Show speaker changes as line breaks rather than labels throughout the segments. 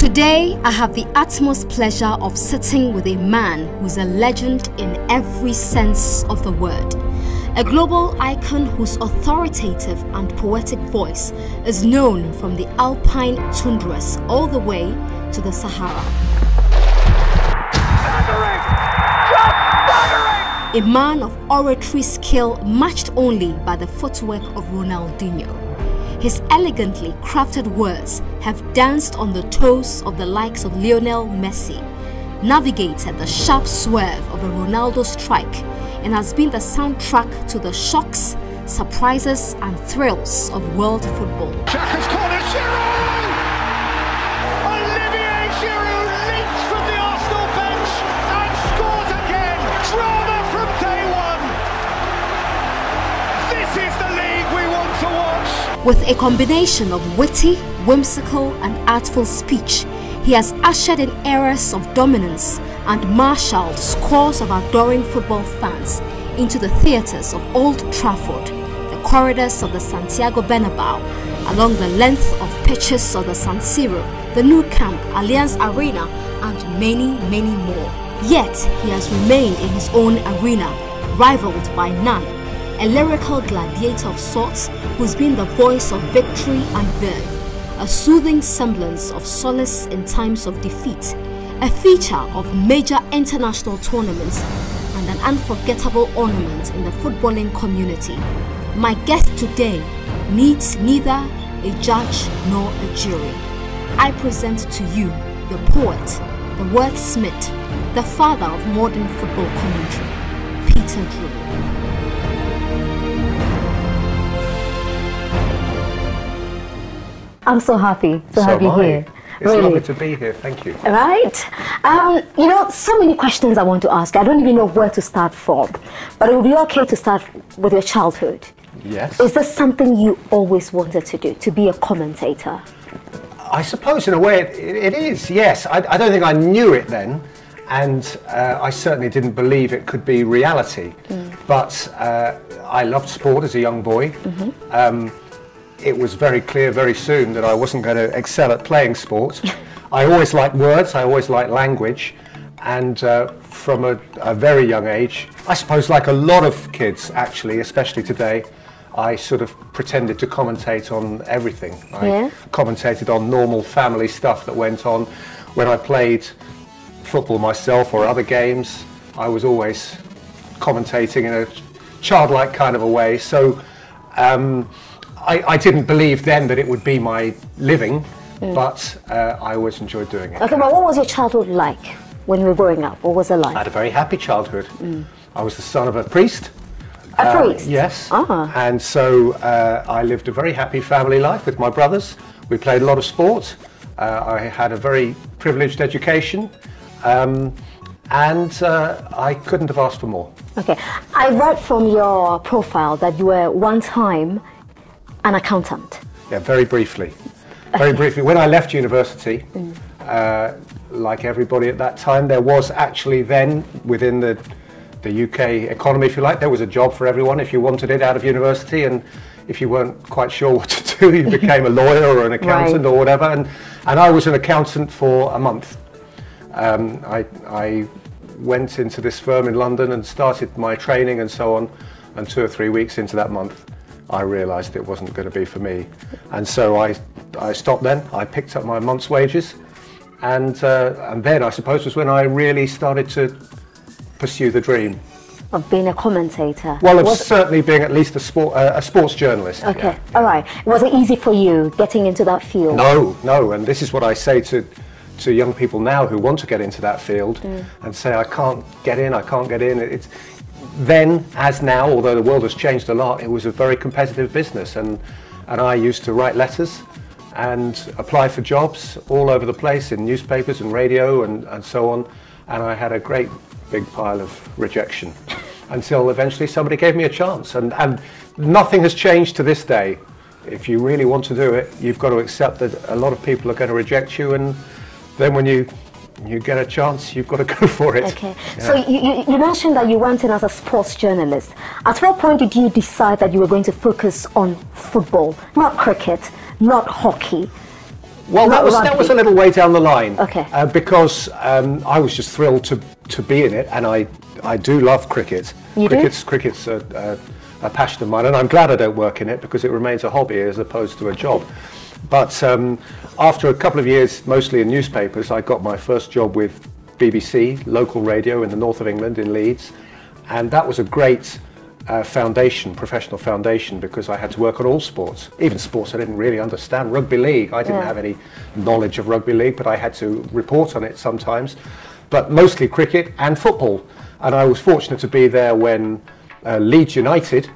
Today, I have the utmost pleasure of sitting with a man who's a legend in every sense of the word. A global icon whose authoritative and poetic voice is known from the alpine tundras all the way to the Sahara. A man of oratory skill matched only by the footwork of Ronaldinho. His elegantly crafted words have danced on the toes of the likes of Lionel Messi, navigated the sharp swerve of a Ronaldo strike, and has been the soundtrack to the shocks, surprises and thrills of world football.
Xhaka's corner, Giroud! Olivier Giroud leaps from the Arsenal bench and scores again! Drama from day one! This is the league we want to watch!
With a combination of witty, whimsical and artful speech, he has ushered in eras of dominance and marshaled scores of adoring football fans into the theatres of Old Trafford, the corridors of the Santiago Bernabeu, along the length of pitches of the San Siro, the Nou Camp, Allianz Arena and many, many more. Yet he has remained in his own arena, rivaled by none, a lyrical gladiator of sorts who's been the voice of victory and verve, a soothing semblance of solace in times of defeat, a feature of major international tournaments and an unforgettable ornament in the footballing community. My guest today needs neither a judge nor a jury. I present to you the poet, the wordsmith, the father of modern football commentary, Peter Drury. I'm so happy to have you here.
It's lovely to be here, thank you.
Right? You know, so many questions I want to ask. I don't even know where to start from. But it would be okay to start with your childhood.
Yes.
Is this something you always wanted to do, to be a commentator?
I suppose in a way it is, yes. I don't think I knew it then. And I certainly didn't believe it could be reality. But I loved sport as a young boy. It was very clear very soon that I wasn't going to excel at playing sport. I always liked words, I always liked language, and from a very young age, I suppose like a lot of kids actually, especially today, I sort of pretended to commentate on everything. I commentated on normal family stuff that went on. When I played football myself or other games, I was always commentating in a childlike kind of a way. So I didn't believe then that it would be my living, but I always enjoyed doing it.
Okay, but what was your childhood like when you were growing up? What was it like?
I had a very happy childhood. I was the son of a priest.
A priest?
Yes. And so I lived a very happy family life with my brothers. We played a lot of sport. I had a very privileged education. And I couldn't have asked for more.
Okay. I read from your profile that you were one time an accountant.
Yeah, very briefly. Very briefly. When I left university, like everybody at that time, there was actually then, within the UK economy, if you like, there was a job for everyone if you wanted it out of university, and if you weren't quite sure what to do, you became a lawyer or an accountant or whatever, and I was an accountant for a month. I went into this firm in London and started my training and so on, and 2 or 3 weeks into that month, I realised it wasn't going to be for me, and so I stopped then. I picked up my month's wages, and then I suppose was when I really started to pursue the dream
of being a commentator.
Well, of certainly being at least a sports journalist.
Okay, all right. Was it easy for you getting into that field?
No, and this is what I say to young people now who want to get into that field and say, I can't get in. It's then, as now, although the world has changed a lot, it was a very competitive business, and I used to write letters and apply for jobs all over the place in newspapers and radio and so on, and I had a great big pile of rejection until eventually somebody gave me a chance, and nothing has changed to this day. If you really want to do it, you've got to accept that a lot of people are going to reject you, and then when you get a chance, you've got to go for it.
Okay. Yeah. So you mentioned that you went in as a sports journalist. At what point did you decide that you were going to focus on football, not cricket, not hockey?
Well,
Not
that was a little way down the line.
Okay.
Because I was just thrilled to be in it, and I do love cricket.
You do?
Cricket's a passion of mine, and I'm glad I don't work in it because it remains a hobby as opposed to a job. But after a couple of years, mostly in newspapers, I got my first job with BBC, local radio in the north of England, in Leeds, and that was a great professional foundation, because I had to work on all sports, even sports I didn't really understand. Rugby league, I didn't have any knowledge of rugby league, but I had to report on it sometimes, but mostly cricket and football. And I was fortunate to be there when Leeds United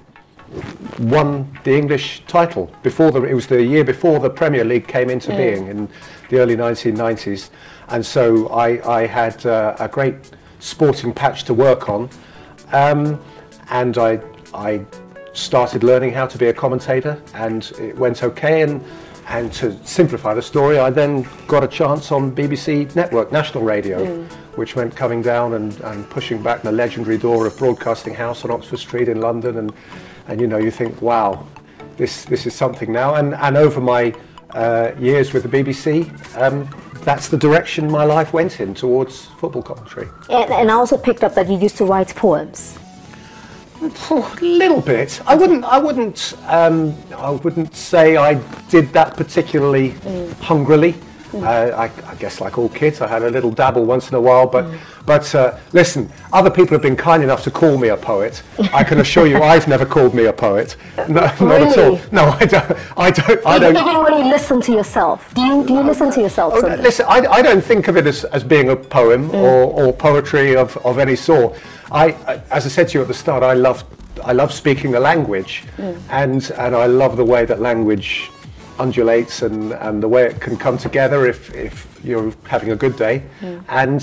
won the English title. It was the year before the Premier League came into being in the early 1990s, and so I had a great sporting patch to work on. And I started learning how to be a commentator, and it went okay. And to simplify the story, I then got a chance on BBC Network, National Radio, which meant coming down and pushing back the legendary door of Broadcasting House on Oxford Street in London. And you know, you think, wow, this is something now. And over my years with the BBC, that's the direction my life went in, towards football commentary.
And I also picked up that you used to write poems.
A little bit. I wouldn't say I did that particularly hungrily. I guess, like all kids, I had a little dabble once in a while. But listen, other people have been kind enough to call me a poet. I can assure you, I've never called me a poet. No, not at all. No, I don't.
Even when you listen to yourself, do you listen to yourself?
Listen, I don't think of it as being a poem or poetry of any sort. As I said to you at the start, I love speaking the language, and I love the way that language undulates and the way it can come together if you're having a good day. And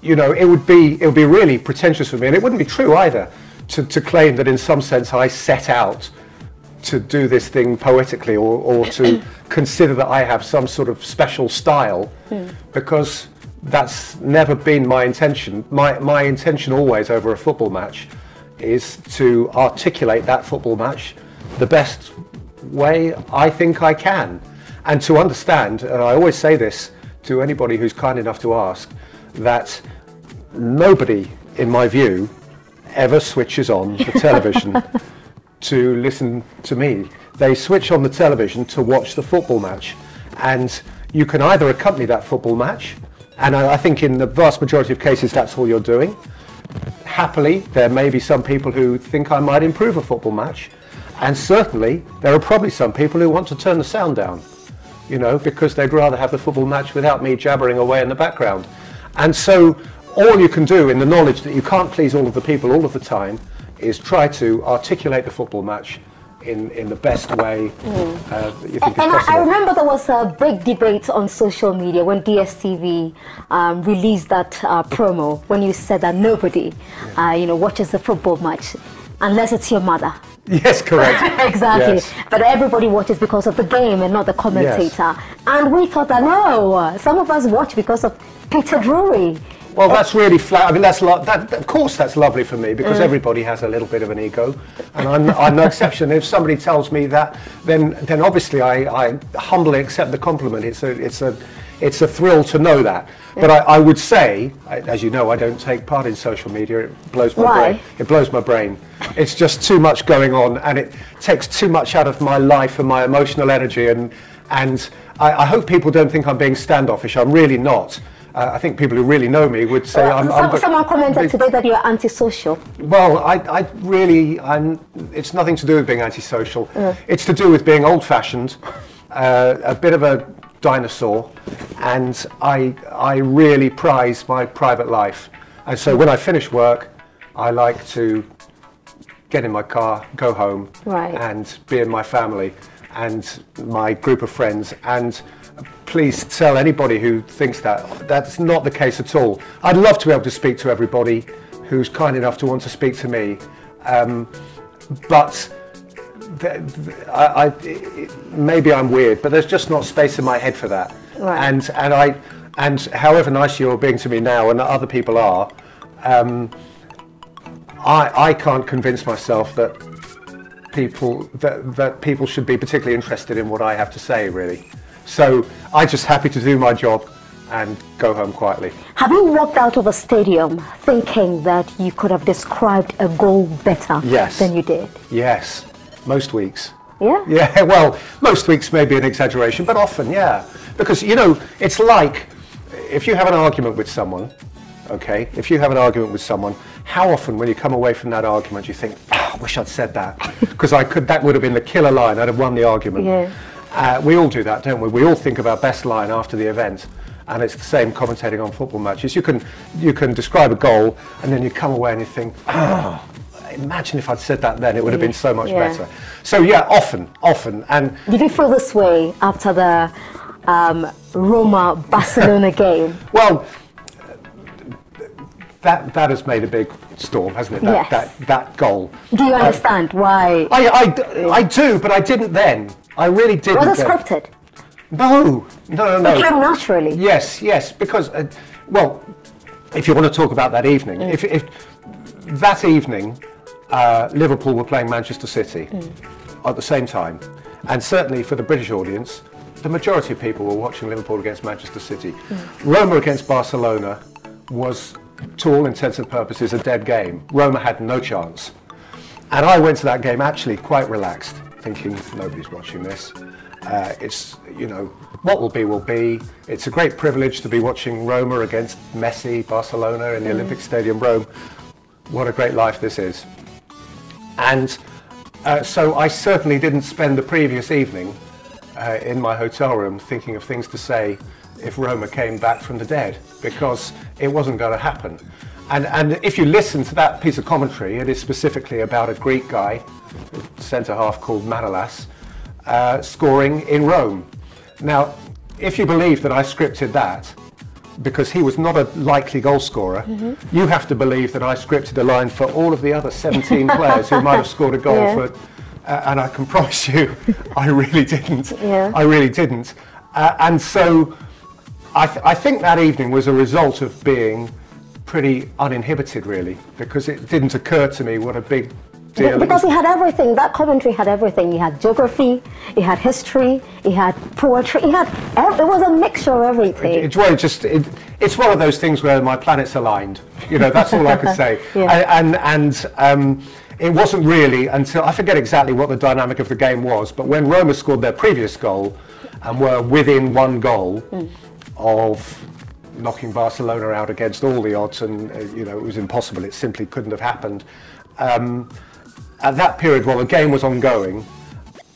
you know, it would be really pretentious for me, and it wouldn't be true either, to claim that in some sense I set out to do this thing poetically, or to consider that I have some sort of special style, because that's never been my intention. My intention always over a football match is to articulate that football match the best way I think I can, and to understand, and I always say this to anybody who's kind enough to ask, that nobody, in my view, ever switches on the television to listen to me. They switch on the television to watch the football match, and you can either accompany that football match, and I think in the vast majority of cases that's all you're doing. Happily, there may be some people who think I might improve a football match, and certainly there are probably some people who want to turn the sound down, you know, because they'd rather have the football match without me jabbering away in the background. And so all you can do, in the knowledge that you can't please all of the people all of the time, is try to articulate the football match in the best way that you think is possible.
I remember there was a big debate on social media when DSTV released that promo, when you said that nobody you know, watches the football match unless it's your mother.
Yes, correct.
Exactly.
Yes.
But everybody watches because of the game and not the commentator. Yes. And we thought that, no, some of us watch because of Peter Drury.
Well, that's really flat. I mean, of course that's lovely for me, because everybody has a little bit of an ego, and I'm no exception. If somebody tells me that, then obviously I humbly accept the compliment. It's a thrill to know that. But I would say, as you know, I don't take part in social media. It blows my brain. It blows my brain. It's just too much going on, and it takes too much out of my life and my emotional energy. And I hope people don't think I'm being standoffish. I'm really not. I think people who really know me would say
someone commented today that you're antisocial.
Well, it's nothing to do with being antisocial. It's to do with being old-fashioned, a bit of a dinosaur, and I really prize my private life. And so when I finish work, I like to get in my car, go home, and be in my family and my group of friends. And please tell anybody who thinks that's not the case at all. I'd love to be able to speak to everybody who's kind enough to want to speak to me, but maybe I'm weird, but there's just not space in my head for that. And however nice you're being to me now, and other people are, I can't convince myself that people should be particularly interested in what I have to say, really. So I'm just happy to do my job and go home quietly.
Have you walked out of a stadium thinking that you could have described a goal better than you did?
Yes, most weeks.
Yeah?
Yeah, well, most weeks may be an exaggeration, but often, yeah. Because, you know, it's like if you have an argument with someone, okay, if you have an argument with someone, how often when you come away from that argument you think, I wish I'd said that, because that would have been the killer line, I'd have won the argument.
Yeah.
We all do that, don't we? We all think of our best line after the event, and it's the same commentating on football matches. You can describe a goal, and then you come away and you think, imagine if I'd said that then, it would have been so much better. So yeah, often. And
did you feel this way after the Roma-Barcelona game?
Well, that has made a big storm, hasn't it? That goal.
Do you understand why?
I do, but I didn't then. I really didn't.
Was it scripted?
No. It
came naturally.
Yes, because, well, if you want to talk about that evening, if that evening, Liverpool were playing Manchester City at the same time, and certainly for the British audience, the majority of people were watching Liverpool against Manchester City. Roma against Barcelona was, to all intents and purposes, a dead game. Roma had no chance. And I went to that game actually quite relaxed, thinking nobody's watching this. It's, you know, what will be will be. It's a great privilege to be watching Roma against Messi, Barcelona in the Olympic Stadium, Rome. What a great life this is. And so I certainly didn't spend the previous evening in my hotel room thinking of things to say if Roma came back from the dead, because it wasn't going to happen. And if you listen to that piece of commentary, it is specifically about a Greek guy, centre-half called Manolas, scoring in Rome. Now, if you believe that I scripted that, because he was not a likely goal scorer, you have to believe that I scripted a line for all of the other 17 players who might have scored a goal for, and I can promise you, I really didn't. I really didn't. And so I think that evening was a result of being pretty uninhibited, really, because it didn't occur to me what a big deal.
Because he had everything. That commentary had everything. He had geography, he had history, he had poetry, it was a mixture of everything.
It's one of those things where my planets aligned. You know, that's all I could say. And it wasn't really until, I forget exactly what the dynamic of the game was, but when Roma scored their previous goal and were within one goal of knocking Barcelona out against all the odds, and you know, it was impossible, it simply couldn't have happened. At that period, while the game was ongoing,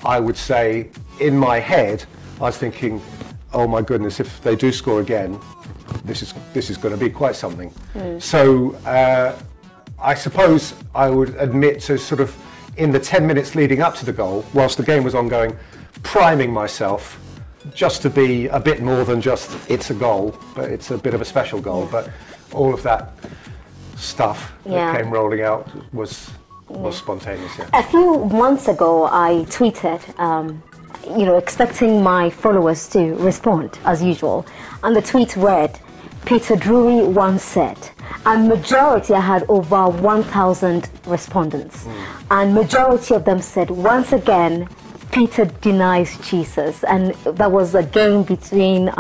I would say in my head I was thinking, oh my goodness, if they do score again, this is going to be quite something. So I suppose I would admit to sort of, in the 10 minutes leading up to the goal, whilst the game was ongoing, priming myself just to be a bit more than just it's a goal, but it's a bit of a special goal. But all of that stuff that came rolling out was spontaneous.
A few months ago, I tweeted, you know, expecting my followers to respond as usual, and the tweet read, Peter Drury once said, and majority, I had over 1,000 respondents, and majority of them said, once again, Peter denies Jesus. And that was a game between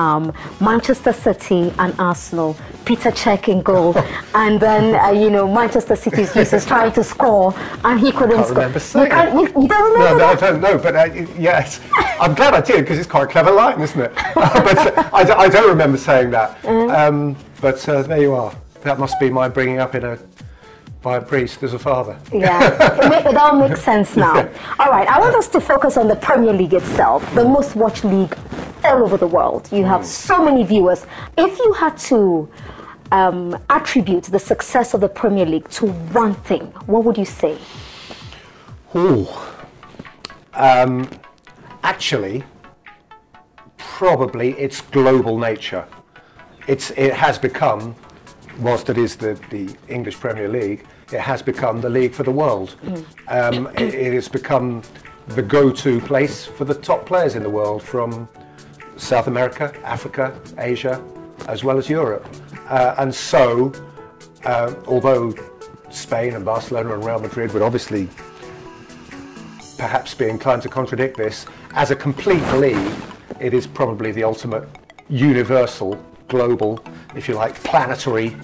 Manchester City and Arsenal. Peter checking goal, and then you know, Manchester City's Jesus trying to score, and he couldn't score. You don't remember?
No, I don't know. But yes, I'm glad I did, because it's quite a clever line, isn't it? But I don't remember saying that. But there you are. That must be my bringing up by a priest as a father.
Yeah, it all makes sense now. All right, I want us to focus on the Premier League itself, the most watched league all over the world. You have so many viewers. If you had to attribute the success of the Premier League to one thing, what would you say?
Actually, probably its global nature. It has become, whilst it is the English Premier League, it has become the league for the world. It has become the go-to place for the top players in the world, from South America, Africa, Asia, as well as Europe. And so, although Spain and Barcelona and Real Madrid would obviously perhaps be inclined to contradict this, as a complete league, it is probably the ultimate universal, global, if you like, planetary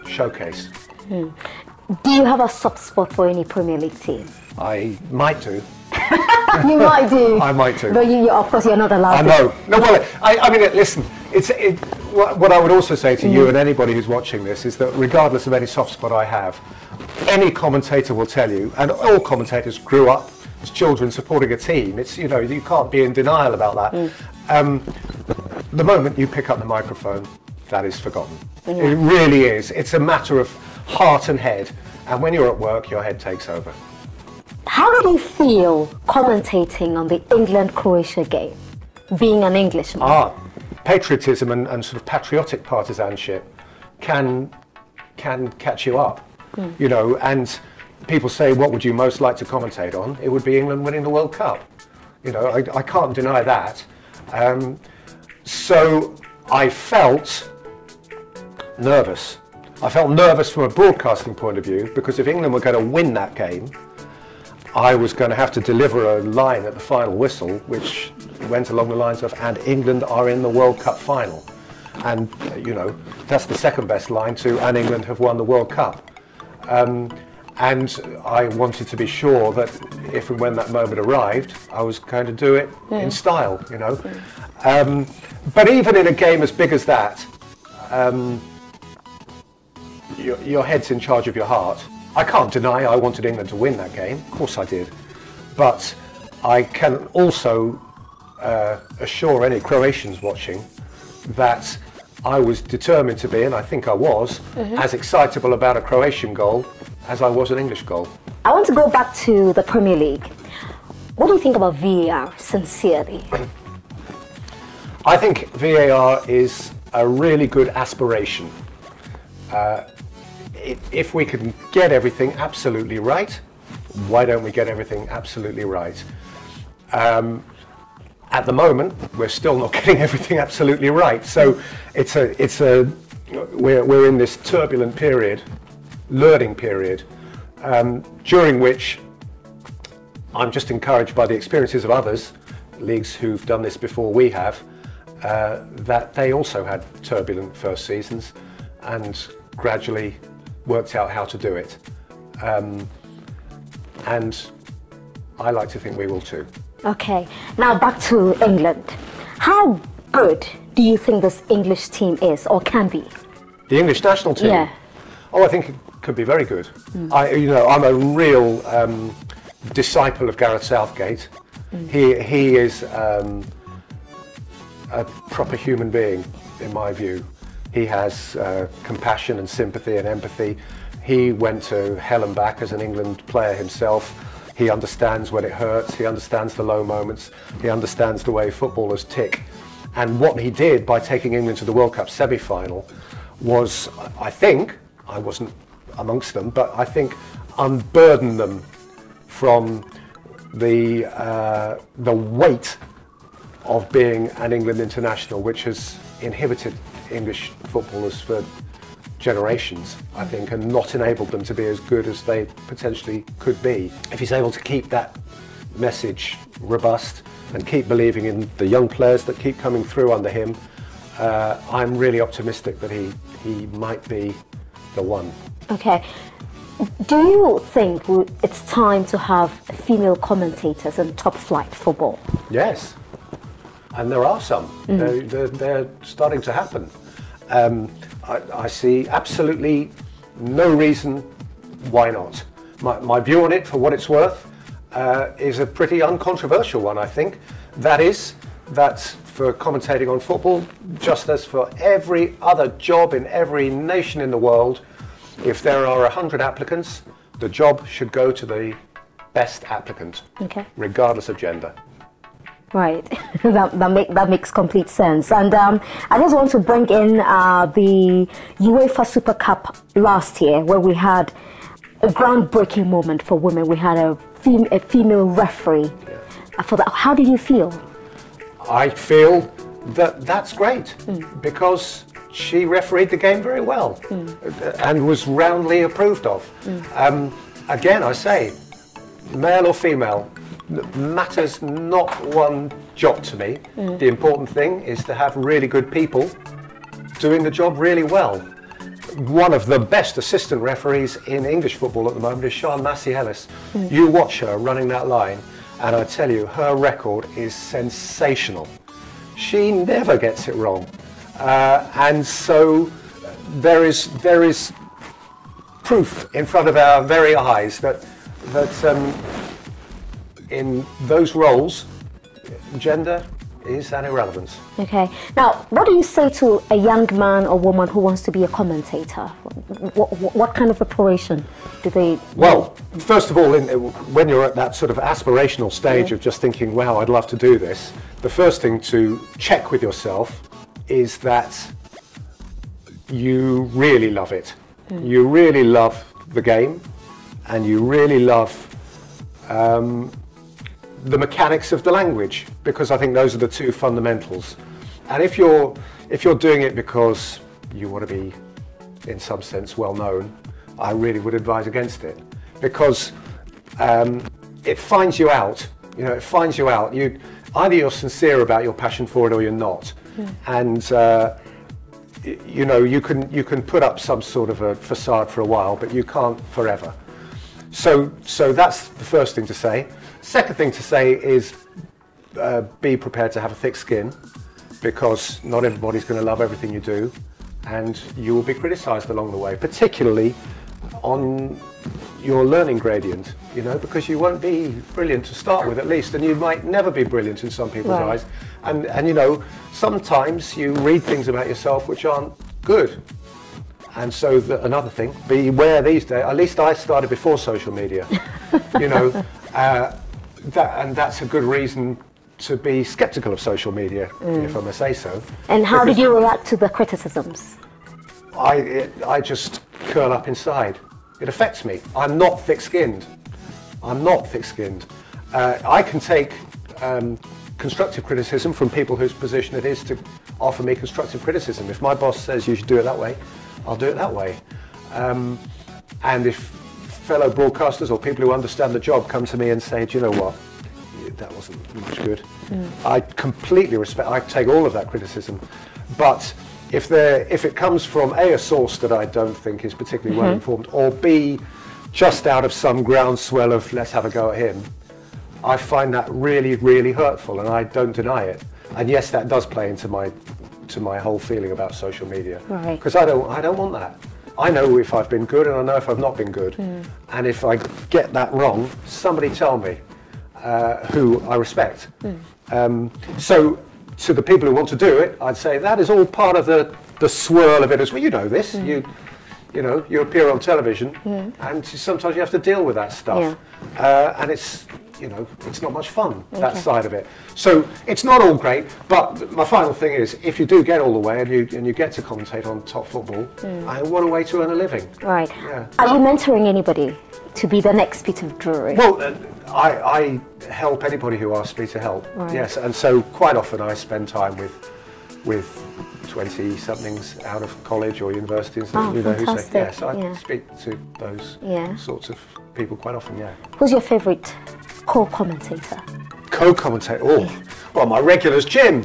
showcase.
Do you have a soft spot for any Premier League team?
I might do.
You might do.
I might do.
But you, of course, you're not allowed
I know. No, well, I mean, listen, what I would also say to you and anybody who's watching this is that regardless of any soft spot I have, any commentator will tell you, and all commentators grew up as children supporting a team. It's, you know, you can't be in denial about that. The moment you pick up the microphone, that is forgotten. It really is. It's a matter of heart and head, and when you're at work, your head takes over.
How did you feel commentating on the England-Croatia game, being an Englishman?
Patriotism and sort of patriotic partisanship can catch you up, you know, and people say, what would you most like to commentate on? It would be England winning the World Cup. You know, I can't deny that. So I felt nervous. I felt nervous from a broadcasting point of view, because if England were going to win that game, I was going to have to deliver a line at the final whistle, which went along the lines of, and England are in the World Cup final. And, you know, that's the second best line to, and England have won the World Cup. And I wanted to be sure that if and when that moment arrived, I was going to do it in style, you know. But even in a game as big as that, your head's in charge of your heart. I can't deny I wanted England to win that game, of course I did, but I can also assure any Croatians watching that I was determined to be, and I think I was, as excitable about a Croatian goal as I was an English goal.
I want to go back to the Premier League. What do you think about VAR, sincerely?
I think VAR is a really good aspiration. If we can get everything absolutely right, why don't we get everything absolutely right? At the moment, we're still not getting everything absolutely right. So we're in this turbulent period, learning period, during which I'm just encouraged by the experiences of others, leagues who've done this before we have, that they also had turbulent first seasons and gradually worked out how to do it. And I like to think we will too.
Okay, now back to England. How good do you think this English team is, or can be? The
English national team?
Yeah.
Oh, I think it could be very good. I'm a real disciple of Gareth Southgate. He is a proper human being, in my view. He has compassion and sympathy and empathy. He went to hell and back as an England player himself. He understands when it hurts. He understands the low moments. He understands the way footballers tick. And what he did by taking England to the World Cup semi-final was, I think, I wasn't amongst them, but I think unburden them from the weight of being an England international, which has inhibited English footballers for generations, I think, and not enabled them to be as good as they potentially could be. If he's able to keep that message robust and keep believing in the young players that keep coming through under him, I'm really optimistic that he might be the one.
Okay. Do you think it's time to have female commentators in top flight football?
Yes. And there are some. They're starting to happen. I see absolutely no reason why not. My view on it, for what it's worth, is a pretty uncontroversial one, I think. That is, that for commentating on football, just as for every other job in every nation in the world, if there are 100 applicants, the job should go to the best applicant, regardless of gender.
Right, that makes complete sense. And I just want to bring in the UEFA Super Cup last year, where we had a groundbreaking moment for women. We had a female referee. For that, how did you feel?
I feel that that's great, because she refereed the game very well and was roundly approved of. Again, I say, male or female, matters not one jot to me. The important thing is to have really good people doing the job really well. One of the best assistant referees in English football at the moment is Sian Massey Ellis. You watch her running that line, and I tell you, her record is sensational. She never gets it wrong, and so there is proof in front of our very eyes that in those roles, gender is an irrelevance.
Okay. Now, what do you say to a young man or woman who wants to be a commentator? What kind of preparation do they...
Well, first of all, when you're at that sort of aspirational stage of just thinking, wow, I'd love to do this, the first thing to check with yourself is that you really love it. You really love the game, and you really love the mechanics of the language, because I think those are the two fundamentals. And if you're doing it because you want to be, in some sense, well known, I really would advise against it, because it finds you out. You know, it finds you out. Either you're sincere about your passion for it or you're not. And you know, you can put up some sort of a facade for a while, but you can't forever. So that's the first thing to say. Second thing to say is be prepared to have a thick skin, because not everybody's going to love everything you do, and you will be criticised along the way, particularly on your learning gradient, you know, because you won't be brilliant to start with, at least, and you might never be brilliant in some people's eyes. And you know, sometimes you read things about yourself which aren't good. And so another thing, beware these days. At least I started before social media, you know, and that's a good reason to be sceptical of social media, if I may say so.
And how did you react to the criticisms?
I just curl up inside. It affects me. I'm not thick-skinned. I'm not thick-skinned. I can take constructive criticism from people whose position it is to offer me constructive criticism. If my boss says you should do it that way, I'll do it that way. And if fellow broadcasters or people who understand the job come to me and say, do you know what, that wasn't much good, I completely respect, I take all of that criticism. But if it comes from a source that I don't think is particularly well informed, or B, just out of some groundswell of let's have a go at him, I find that really, really hurtful, and I don't deny it. And yes, that does play into my whole feeling about social media, because I don't want that. I know if I've been good, and I know if I've not been good. And if I get that wrong, somebody tell me, who I respect. So to the people who want to do it, I'd say that is all part of the swirl of it as well. You know this. You know, you appear on television, and sometimes you have to deal with that stuff. And it's, you know, it's not much fun, that side of it. So it's not all great, but my final thing is, if you do get all the way and you get to commentate on top football, what a way to earn a living. Right. Yeah.
Are you mentoring anybody to be the next Peter Drury?
Well, I help anybody who asks me to help. Yes, and so quite often I spend time with 20-somethings out of college or university, and you know, who say, yes, I speak to those sorts of people quite often.
Who's your favourite co-commentator?
Co-commentator? Oh, well, my regular's Jim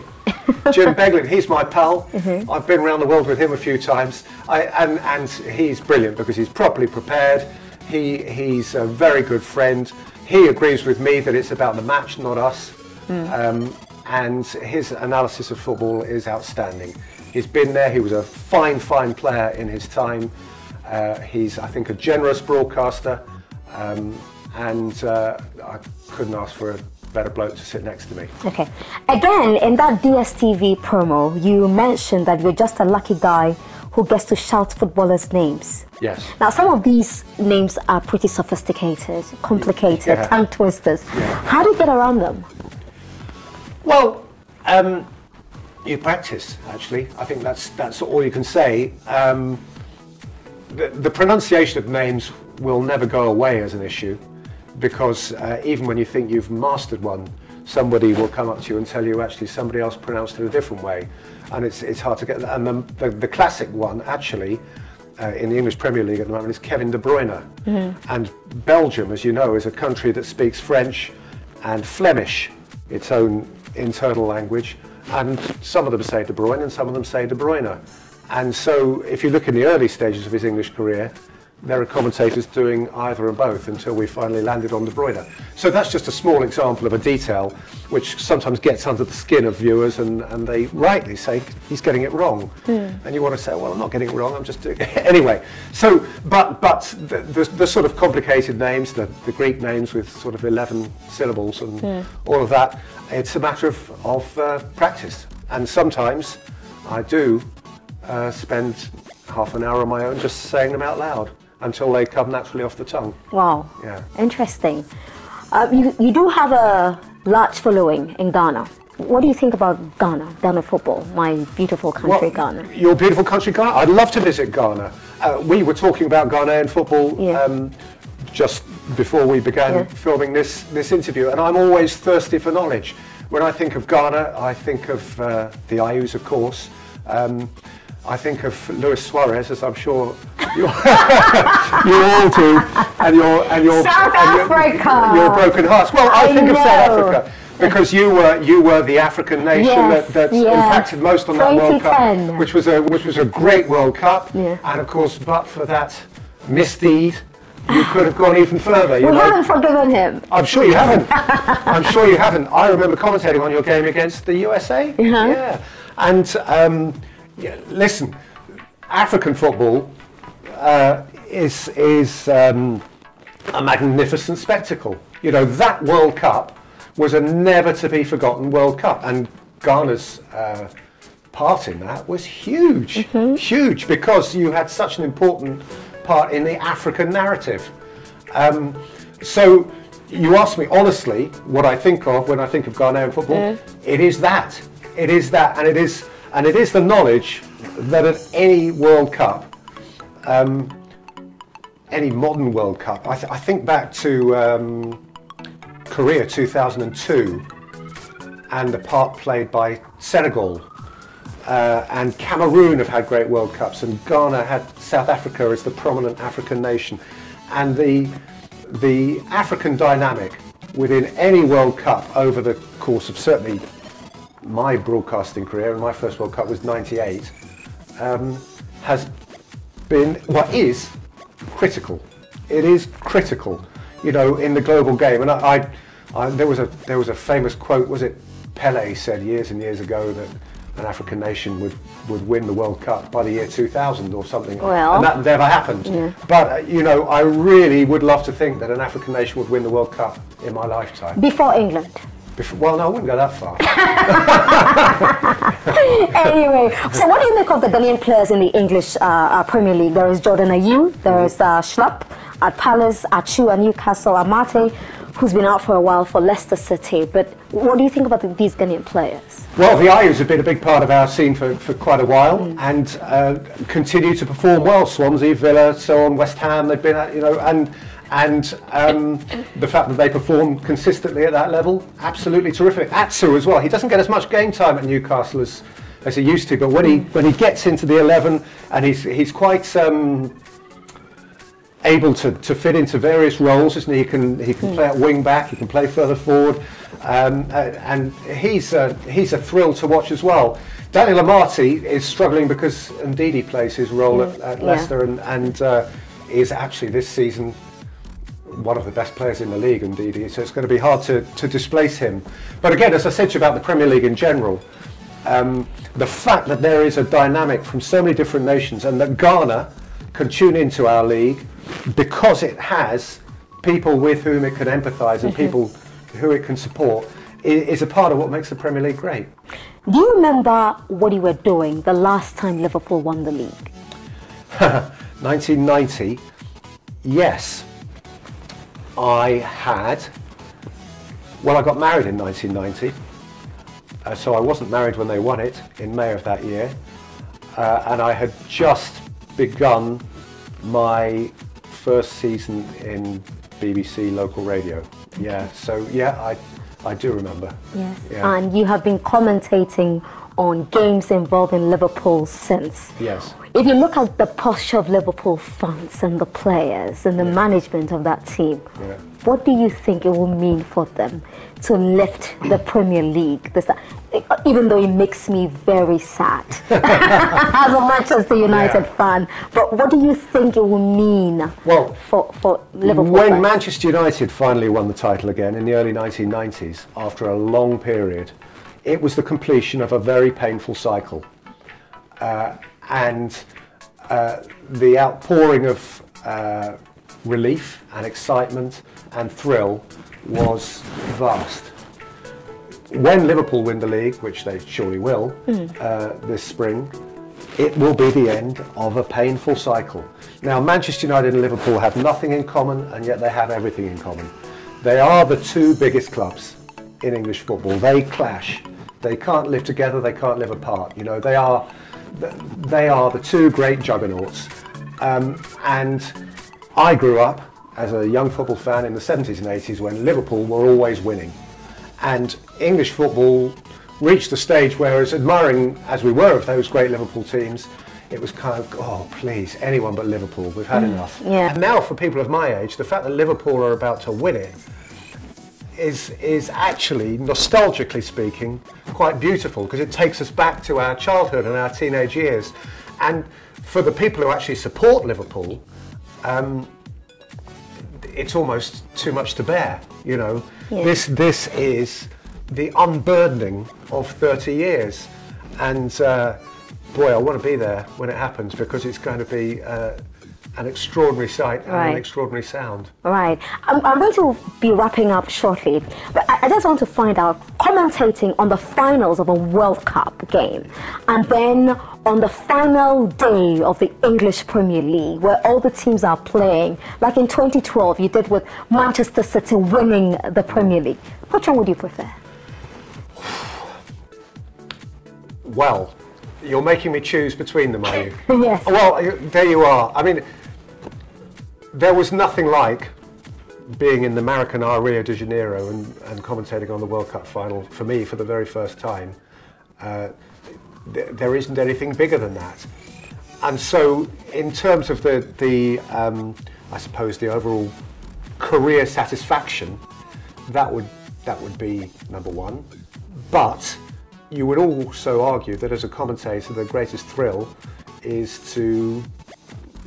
Beglin. He's my pal. I've been around the world with him a few times, and he's brilliant because he's properly prepared. He's a very good friend. He agrees with me that it's about the match, not us. And his analysis of football is outstanding. He's been there. He was a fine player in his time. He's, I think, a generous broadcaster, and I couldn't ask for a better bloke to sit next to me. Okay.
Again, in that DSTV promo, you mentioned that you're just a lucky guy who gets to shout footballers' names.
Yes.
Now, some of these names are pretty sophisticated, complicated, tongue twisters. How do you get around them?
Well, you practice, actually. I think that's all you can say. The pronunciation of names will never go away as an issue, because even when you think you've mastered one, somebody will come up to you and tell you actually somebody else pronounced it a different way, and it's hard to get that. And the classic one, actually, in the English Premier League at the moment is Kevin De Bruyne. And Belgium, as you know, is a country that speaks French, and Flemish, its own internal language, and some of them say De Bruyne and some of them say De Bruyne. And so if you look in the early stages of his English career, there are commentators doing either and both until we finally landed on De Bruyne. So that's just a small example of a detail which sometimes gets under the skin of viewers, and they rightly say he's getting it wrong. And you want to say, well, I'm not getting it wrong, I'm just doing it. Anyway, so, but the sort of complicated names, the Greek names with sort of 11 syllables and all of that, it's a matter of practice. And sometimes I do spend half an hour on my own just saying them out loud until they come naturally off the tongue.
Wow.
Yeah.
Interesting. You do have a large following in Ghana. What do you think about Ghana football, my beautiful country, Ghana?
Your beautiful country, Ghana? I'd love to visit Ghana. We were talking about Ghanaian football just before we began filming this interview, and I'm always thirsty for knowledge. When I think of Ghana, I think of the Ayus, of course. I think of Luis Suarez, as I'm sure you all do, and your
South Africa.
Your broken hearts. Well, I think of South Africa because you were the African nation that impacted most on that World Cup, which was a great World Cup, and of course, but for that misdeed, you could have gone even further.
We haven't forgiven him.
I'm sure you haven't. I'm sure you haven't. I remember commentating on your game against the USA. Yeah, and. Listen, African football is a magnificent spectacle. You know, that World Cup was a never-to-be-forgotten World Cup, and Ghana's part in that was huge, huge, because you had such an important part in the African narrative. So you asked me honestly what I think of when I think of Ghanaian football. It is that, and it is the knowledge that at any World Cup, any modern World Cup, I think back to Korea 2002 and the part played by Senegal, and Cameroon have had great World Cups, and Ghana had South Africa as the prominent African nation, and the African dynamic within any World Cup over the course of certainly my broadcasting career, and my first World Cup was '98, has been, is critical. It is critical, you know, in the global game. And there was a famous quote. Was it Pele said years and years ago that an African nation would win the World Cup by the year 2000 or something, and that never happened. But you know, I really would love to think that an African nation would win the World Cup in my lifetime.
Before England.
Well, no, I wouldn't go that far.
Anyway, so what do you make of the Ghanaian players in the English Premier League? There is Jordan Ayew, there is Schlupp at Palace, Achu at Newcastle, Amate, who's been out for a while for Leicester City. But what do you think about these Ghanaian players? Well,
the Ayus have been a big part of our scene for quite a while, and continue to perform well. Swansea, Villa, so on, West Ham, they've been at, you know, and the fact that they perform consistently at that level, absolutely terrific. Atsu as well. He doesn't get as much game time at Newcastle as he used to, but when he gets into the 11, and he's quite able to fit into various roles, isn't he? He can play at wing back, he can play further forward, and he's a thrill to watch as well. Daniel Amate is struggling because Ndidi plays his role at Leicester, and is actually this season one of the best players in the league, Ndidi, so it's going to be hard to displace him. But again, as I said to you about the Premier League in general, the fact that there is a dynamic from so many different nations, and that Ghana can tune into our league because it has people with whom it can empathise and people who it can support, is a part of what makes the Premier League great.
Do you remember what you were doing the last time Liverpool won the league?
1990, yes. I got married in 1990, so I wasn't married when they won it in May of that year, and I had just begun my first season in BBC local radio. So I do remember.
Yes, and you have been commentating on games involving Liverpool since.
Yes.
If you look at the posture of Liverpool fans and the players and the management of that team, what do you think it will mean for them to lift the Premier League? Even though it makes me very sad as a Manchester United fan, but what do you think it will mean for Liverpool?
When
fans?
Manchester United finally won the title again in the early 1990s, after a long period, it was the completion of a very painful cycle. And the outpouring of relief and excitement and thrill was vast. When Liverpool win the league, which they surely will this spring, it will be the end of a painful cycle. Now, Manchester United and Liverpool have nothing in common, and yet they have everything in common. They are the two biggest clubs in English football. They clash. They can't live together, they can't live apart. You know, they are the two great juggernauts. And I grew up as a young football fan in the 70s and 80s when Liverpool were always winning. And English football reached the stage where, as admiring as we were of those great Liverpool teams, it was kind of, oh please, anyone but Liverpool, we've had enough.
Yeah.
And now for people of my age, the fact that Liverpool are about to win it is actually, nostalgically speaking, quite beautiful, because it takes us back to our childhood and our teenage years. And for the people who actually support Liverpool, it's almost too much to bear, you know.
Yeah.
This is the unburdening of 30 years. And boy, I want to be there when it happens, because it's going to be an extraordinary sight and an extraordinary sound.
Right. I'm going to be wrapping up shortly, but I just want to find out, commentating on the finals of a World Cup game, and then on the final day of the English Premier League, where all the teams are playing, like in 2012, you did with Manchester City winning the Premier League. Which one would you prefer?
Well, you're making me choose between them, are you?
Yes.
Well, there you are. I mean, there was nothing like being in the Maracanã, Rio de Janeiro, and commentating on the World Cup final for me for the very first time. There isn't anything bigger than that. And so, in terms of the I suppose the overall career satisfaction, that would be number one. But you would also argue that as a commentator, the greatest thrill is to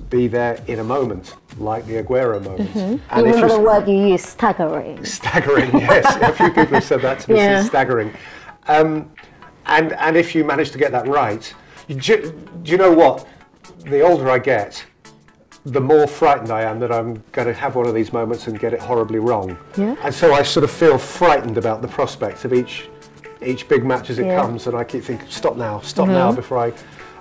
be there in a moment, like the Aguero moment.
And you remember the word you used, staggering. Staggering,
yes. A few people have said that to me, since staggering. And if you manage to get that right, do you know what? The older I get, the more frightened I am that I'm going to have one of these moments and get it horribly wrong. Yeah. And so I sort of feel frightened about the prospects of each big match as it comes, and I keep thinking, stop now before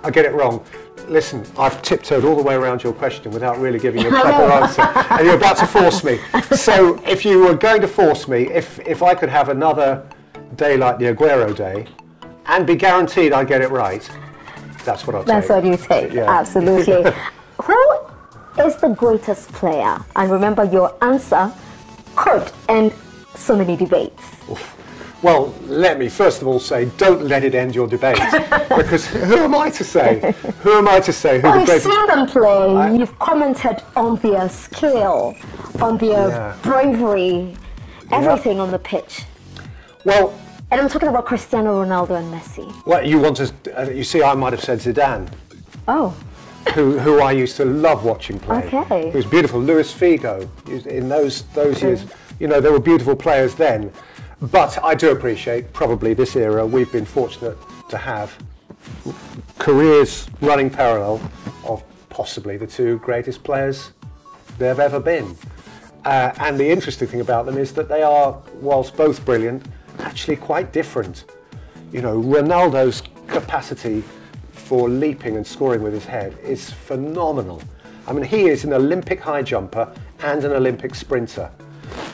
I get it wrong. Listen, I've tiptoed all the way around your question without really giving you a proper answer, and you're about to force me. So if you were going to force me, if I could have another day like the Aguero day, and be guaranteed I'd get it right, that's what I'll take.
That's what you take, absolutely. Who is the greatest player? And remember, your answer could end so many debates.
Well, let me first of all say, don't let it end your debate, because who am I to say? Who am I to say who the greatest...
You've seen them play, you've commented on their skill, on their bravery, everything on the pitch.
Well...
And I'm talking about Cristiano Ronaldo and Messi.
Well, you want to... you see, I might have said Zidane.
Oh.
Who I used to love watching play.
Okay.
He was beautiful. Luis Figo, in those years, you know, there were beautiful players then. But I do appreciate, probably this era, we've been fortunate to have careers running parallel of possibly the two greatest players there have ever been. And the interesting thing about them is that they are, whilst both brilliant, actually quite different. You know, Ronaldo's capacity for leaping and scoring with his head is phenomenal. I mean, he is an Olympic high jumper and an Olympic sprinter.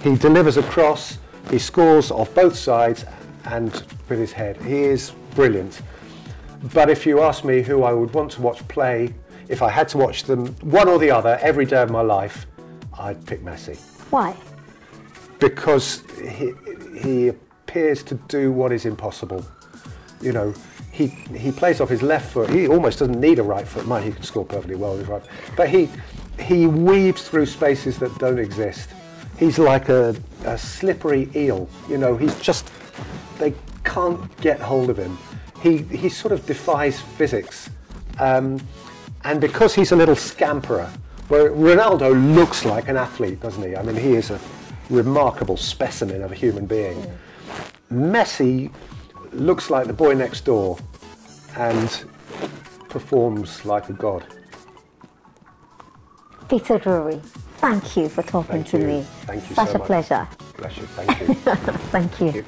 He delivers a cross, he scores off both sides and with his head. He is brilliant. But if you ask me who I would want to watch play, if I had to watch them, one or the other, every day of my life, I'd pick Messi.
Why?
Because he appears to do what is impossible. You know, he plays off his left foot. He almost doesn't need a right foot. He can score perfectly well with his right foot. But he weaves through spaces that don't exist. He's like a slippery eel, you know, they can't get hold of him. He sort of defies physics. And because he's a little scamperer, where Ronaldo looks like an athlete, doesn't he? I mean, he is a remarkable specimen of a human being. Messi looks like the boy next door and performs like a god.
Peter Drury, thank you for talking to me.
Thank you
Such
so
a
much.
pleasure.
Bless you. Thank you.
Thank you.
Thank you.